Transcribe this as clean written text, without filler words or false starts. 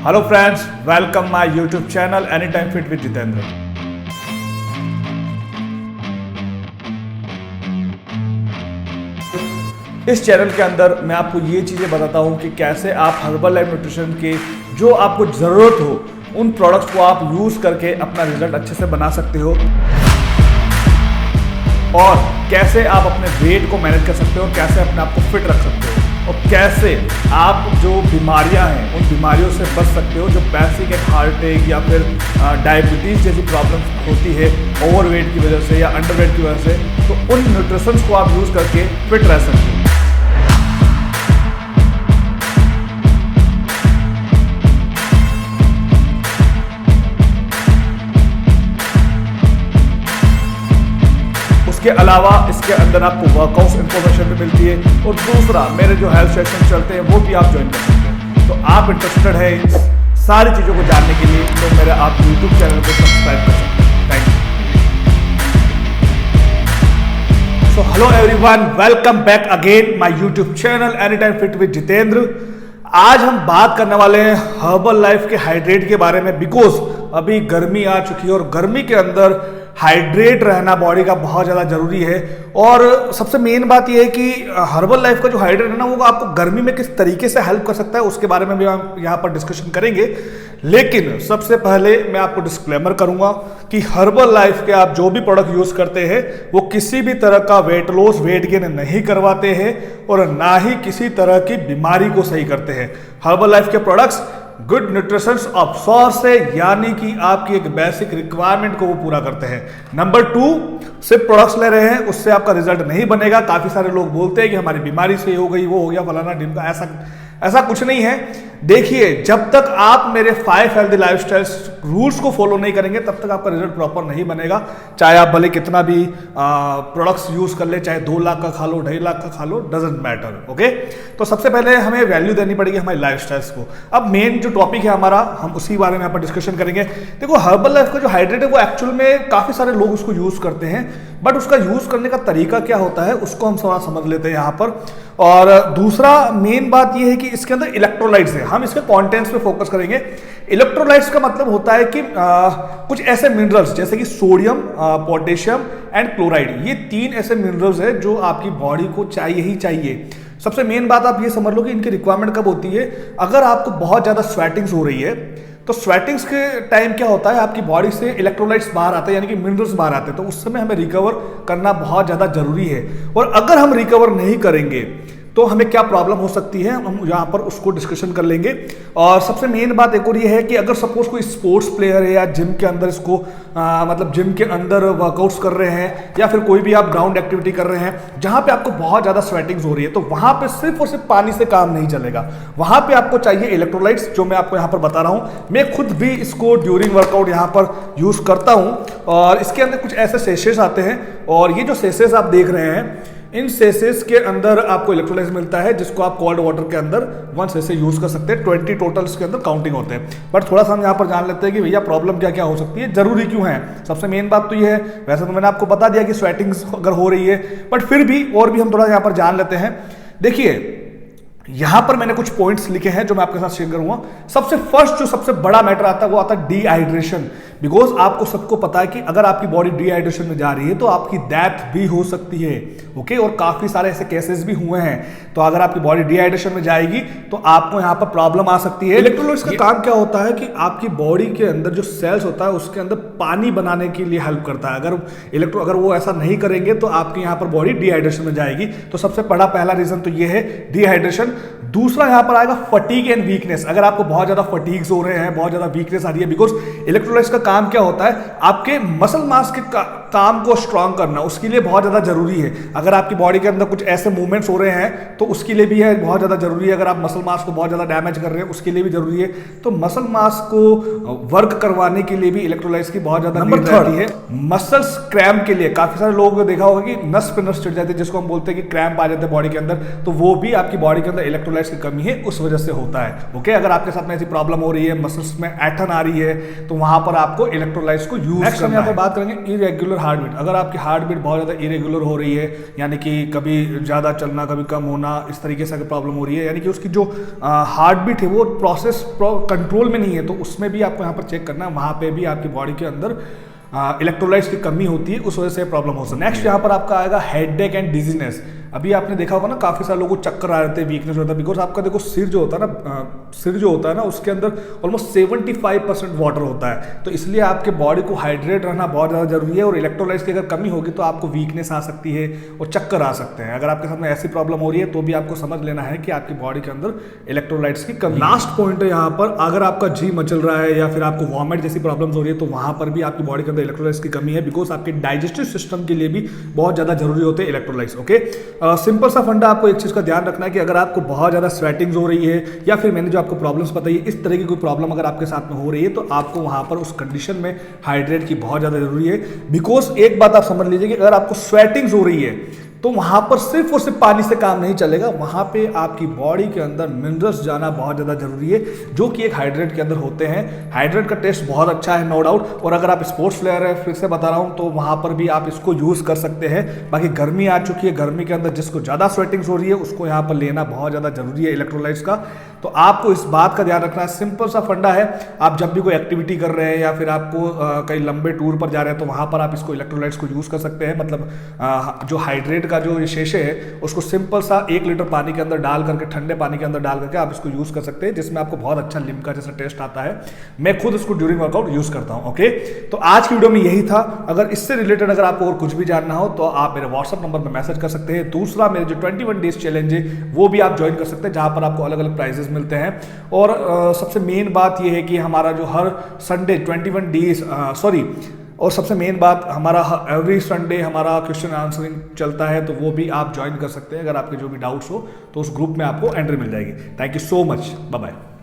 Hello friends, welcome my YouTube channel any time fit with Jitendra. इस channel के अंदर मैं आपको ये चीज़ें बताता हूँ कि कैसे आप हर्बल लाइफ न्यूट्रिशन के जो आपको ज़रूरत हो उन प्रोडक्ट्स को आप यूज़ करके अपना रिजल्ट अच्छे से बना सकते हो, और कैसे आप अपने वेट को मैनेज कर सकते हो, कैसे अपने आप को फिट रख सकते हो, और कैसे आप जो बीमारियां हैं उन बीमारियों से बच सकते हो जो बेसिक एक हार्ट अटैक या फिर डायबिटीज़ जैसी प्रॉब्लम होती है ओवरवेट की वजह से या अंडरवेट की वजह से। तो उन न्यूट्रिशंस को आप यूज़ करके फिट रह सकते हो। इसके अलावा इसके अंदर आपको वर्कआउट इन्फॉर्मेशन भी मिलती है, और दूसरा मेरे जो हेल्थ सेशन चलते हैं वो भी आप ज्वाइन कर सकते हैं। तो आप इंटरेस्टेड है इन सारी चीज़ों को जानने के लिए तो मेरे आप यूट्यूब चैनल को सब्सक्राइब कर सकते हैं। Thank you. So hello everyone, welcome back again my YouTube channel any time fit with Jitendra. आज हम बात करने वाले हैं हर्बल लाइफ के हाइड्रेट के बारे में, बिकॉज अभी गर्मी आ चुकी है और गर्मी के अंदर हाइड्रेट रहना बॉडी का बहुत ज़्यादा जरूरी है। और सबसे मेन बात यह है कि हर्बल लाइफ का जो हाइड्रेट है ना वो आपको गर्मी में किस तरीके से हेल्प कर सकता है उसके बारे में भी हम यहाँ पर डिस्कशन करेंगे। लेकिन सबसे पहले मैं आपको डिस्क्लेमर करूंगा कि हर्बल लाइफ के आप जो भी प्रोडक्ट यूज़ करते हैं वो किसी भी तरह का वेट लॉस वेट गेन नहीं करवाते हैं और ना ही किसी तरह की बीमारी को सही करते हैं। हर्बल लाइफ के products good nutritions of source है, यानी कि आपकी एक बेसिक रिक्वायरमेंट को वो पूरा करते हैं। नंबर 2, सिर्फ प्रोडक्ट्स ले रहे हैं उससे आपका रिजल्ट नहीं बनेगा। काफी सारे लोग बोलते हैं कि हमारी बीमारी से हो गई, वो हो गया, फलाना ढिमका। ऐसा कुछ नहीं है। देखिए, जब तक आप मेरे 5 हेल्दी लाइफस्टाइल रूल्स को फॉलो नहीं करेंगे तब तक आपका रिजल्ट प्रॉपर नहीं बनेगा। चाहे आप भले कितना भी प्रोडक्ट्स यूज कर ले, चाहे 2 लाख का खा लो, 2.5 लाख का खा लो, डजेंट मैटर। ओके, तो सबसे पहले हमें वैल्यू देनी पड़ेगी हमारी लाइफस्टाइल्स को। अब मेन जो टॉपिक है हमारा, हम उसी बारे में यहाँ पर डिस्कशन करेंगे। देखो, हर्बल लाइफ का जो हाइड्रेट है वो एक्चुअल में काफी सारे लोग उसको यूज करते हैं, बट उसका यूज करने का तरीका क्या होता है उसको हम थोड़ा समझ लेते हैं यहाँ पर। और दूसरा मेन बात यह है कि इसके अंदर इलेक्ट्रोलाइट्स है, हम इसके कंटेंट्स पे फोकस करेंगे। इलेक्ट्रोलाइट्स का मतलब होता है कि कुछ ऐसे मिनरल्स जैसे कि सोडियम, पोटेशियम एंड क्लोराइड, ये 3 ऐसे मिनरल्स है जो आपकी बॉडी को चाहिए ही चाहिए। सबसे मेन बात आप ये समझ लो कि इनकी रिक्वायरमेंट कब होती है, अगर आपको बहुत ज्यादा स्वेटिंग्स हो रही है तो स्वेटिंग्स के टाइम क्या होता है, आपकी बॉडी से इलेक्ट्रोलाइट्स बाहर आते हैं, यानी कि मिनरल्स बाहर आते हैं, तो उस समय हमें रिकवर करना बहुत ज़्यादा जरूरी है। और अगर हम रिकवर नहीं करेंगे तो हमें क्या प्रॉब्लम हो सकती है, हम यहाँ पर उसको डिस्कशन कर लेंगे। और सबसे मेन बात एक और ये है कि अगर सपोज कोई स्पोर्ट्स प्लेयर है या जिम के अंदर इसको मतलब जिम के अंदर वर्कआउट्स कर रहे हैं या फिर कोई भी आप ग्राउंड एक्टिविटी कर रहे हैं जहाँ पे आपको बहुत ज़्यादा स्वेटिंग्स हो रही है, तो वहाँ पे सिर्फ और सिर्फ पानी से काम नहीं चलेगा। वहाँ पे आपको चाहिए इलेक्ट्रोलाइट्स, जो मैं आपको यहाँ पर बता रहा हूँ। मैं खुद भी इसको ड्यूरिंग वर्कआउट यहाँ पर यूज़ करता हूँ, और इसके अंदर कुछ ऐसे सेशेस आते हैं, और ये जो सेशेस आप देख रहे हैं इन सेसेस के अंदर आपको इलेक्ट्रोलाइट्स मिलता है, जिसको आप कोल्ड वाटर के अंदर 1 सेसे यूज कर सकते हैं। 20 टोटल इसके अंदर काउंटिंग होते हैं। बट थोड़ा सा हम यहाँ पर जान लेते हैं कि भैया प्रॉब्लम क्या क्या हो सकती है, जरूरी क्यों है। सबसे मेन बात तो ये है, वैसे तो मैंने आपको बता दिया कि स्वेटिंग्स अगर हो रही है, बट फिर भी और भी हम थोड़ा यहाँ पर जान लेते हैं। देखिए, यहां पर मैंने कुछ पॉइंट्स लिखे हैं जो मैं आपके साथ शेयर करूंगा। सबसे फर्स्ट जो सबसे बड़ा मैटर आता है वो आता है डिहाइड्रेशन। बिकॉज आपको सबको पता है कि अगर आपकी बॉडी डिहाइड्रेशन में जा रही है तो आपकी डेथ भी हो सकती है। ओके, और काफी सारे ऐसे केसेस भी हुए हैं। तो अगर आपकी बॉडी डिहाइड्रेशन में जाएगी तो आपको यहां पर प्रॉब्लम आ सकती है। इलेक्ट्रोलाइट्स का काम क्या होता है कि आपकी बॉडी के अंदर जो सेल्स होता है उसके अंदर पानी बनाने के लिए हेल्प करता है। अगर वो ऐसा नहीं करेंगे तो आपकी यहां पर बॉडी डिहाइड्रेशन में जाएगी। तो सबसे बड़ा पहला रीजन तो ये है डिहाइड्रेशन। दूसरा यहां पर आएगा फटीग एंड वीकनेस। अगर आपको बहुत ज्यादा फटीग्स हो रहे हैं, बहुत ज्यादा वीकनेस आ रही है, बिकॉज इलेक्ट्रोलाइट्स का काम क्या होता है, आपके मसल मास के काम को स्ट्रांग करना, उसके लिए बहुत ज्यादा जरूरी है। अगर आपकी बॉडी के अंदर कुछ ऐसे मूवमेंट्स हो रहे हैं तो उसके लिए भी है बहुत ज्यादा जरूरी है। अगर आप मसल मास को बहुत ज्यादा डैमेज कर रहे हैं उसके लिए भी जरूरी है। तो मसल मास को वर्क करवाने के लिए भी इलेक्ट्रोलाइट्स की बहुत ज्यादा नीड रहती है। मसल्स क्रैम्प के लिए काफी सारे लोगों को देखा होगा कि नस पे नस चिढ़ जाती है, जिसको हम बोलते हैं कि क्रैम्प आ जाते हैं बॉडी के अंदर, तो वो भी आपकी बॉडी के अंदर इलेक्ट्रोलाइट्स की कमी है उस वजह से होता है। ओके, अगर आपके साथ में ऐसी प्रॉब्लम हो रही है, मसल्स में ऐठन आ रही है, तो वहां पर आपको इलेक्ट्रोलाइट्स को यूज करना है। बात करेंगे इरेगुलर हार्ट बीट, अगर आपकी हार्ट बीट बहुत ज़्यादा इरेगुलर हो रही है, यानी कि कभी ज़्यादा चलना कभी कम होना, इस तरीके से अगर प्रॉब्लम हो रही है, यानी कि उसकी जो हार्ट बीट है वो कंट्रोल में नहीं है, तो उसमें भी आपको यहाँ पर चेक करना है, वहाँ पे भी आपकी बॉडी के अंदर इलेक्ट्रोलाइट्स की कमी होती है, उस वजह से प्रॉब्लम हो सकती है। नेक्स्ट यहाँ पर आपका आएगा हेडेक एंड डिजीनेस। अभी आपने देखा होगा ना, काफ़ी सारे लोगों को चक्कर आ रहे थे, वीकनेस होता है, बिकॉज आपका देखो सिर जो होता है ना उसके अंदर ऑलमोस्ट 75% वाटर होता है, तो इसलिए आपके बॉडी को हाइड्रेट रहना बहुत ज़्यादा जरूरी है, और इलेक्ट्रोलाइट्स की अगर कमी होगी तो आपको वीकनेस आ सकती है और चक्कर आ सकते हैं। अगर आपके साथ में ऐसी प्रॉब्लम हो रही है तो भी आपको समझ लेना है कि आपकी बॉडी के अंदर इलेक्ट्रोलाइट्स की कमी। लास्ट पॉइंट है यहाँ पर, अगर आपका जी मचल रहा है या फिर आपको वॉमिट जैसी प्रॉब्लम हो रही है तो वहाँ पर भी आपकी बॉडी के अंदर इलेक्ट्रोलाइट्स की कमी है, बिकॉज आपके डाइजेस्टिव सिस्टम के लिए भी बहुत ज़्यादा जरूरी होते हैं इलेक्ट्रोलाइट्स। ओके, सिंपल सा फंडा, आपको एक चीज का ध्यान रखना है कि अगर आपको बहुत ज्यादा स्वेटिंग्स हो रही है या फिर मैंने जो आपको प्रॉब्लम्स बताई है, इस तरह की कोई प्रॉब्लम अगर आपके साथ में हो रही है तो आपको वहां पर उस कंडीशन में हाइड्रेट की बहुत ज्यादा जरूरी है। बिकॉज एक बात आप समझ लीजिए कि अगर आपको स्वेटिंग्स हो रही है तो वहां पर सिर्फ और सिर्फ पानी से काम नहीं चलेगा, वहां पे आपकी बॉडी के अंदर मिनरल्स जाना बहुत ज्यादा जरूरी है, जो कि एक हाइड्रेट के अंदर होते हैं। हाइड्रेट का टेस्ट बहुत अच्छा है, नो डाउट, और अगर आप स्पोर्ट्स प्लेयर है, फिर से बता रहा हूं, तो वहां पर भी आप इसको यूज कर सकते हैं। बाकी गर्मी आ चुकी है, गर्मी के अंदर जिसको ज्यादा स्वेटिंग्स हो रही है उसको यहाँ पर लेना बहुत ज्यादा जरूरी है इलेक्ट्रोलाइट्स का, तो आपको इस बात का ध्यान रखना है। सिंपल सा फंडा है, आप जब भी कोई एक्टिविटी कर रहे हैं या फिर आपको कहीं लंबे टूर पर जा रहे हैं तो वहां पर आप इसको इलेक्ट्रोलाइट्स को यूज कर सकते हैं। मतलब जो हाइड्रेट का जो शेषे है उसको सिंपल सा 1 लीटर पानी के अंदर डाल करके, ठंडे पानी के अंदर डाल करके आप इसको यूज कर सकते हैं, जिसमें आपको बहुत अच्छा लिम्का जैसा टेस्ट आता है। मैं खुद इसको ड्यूरिंग वर्कआउट यूज करता हूं। ओके, तो आज की वीडियो में यही था। अगर इससे रिलेटेड अगर आपको और कुछ भी जानना हो तो आप मेरे व्हाट्सएप नंबर पर मैसेज कर सकते हैं। दूसरा, मेरे जो 21 डेज चैलेंज है वो भी आप ज्वाइन कर सकते हैं, जहां पर आपको अलग अलग प्राइजेस मिलते हैं। और सबसे मेन बात यह है कि हमारा जो हर संडे 21 डेज और सबसे मेन बात, हमारा एवरी संडे हमारा क्वेश्चन आंसरिंग चलता है, तो वो भी आप ज्वाइन कर सकते हैं। अगर आपके जो भी डाउट्स हो तो उस ग्रुप में आपको एंट्री मिल जाएगी। Thank you so much, bye bye.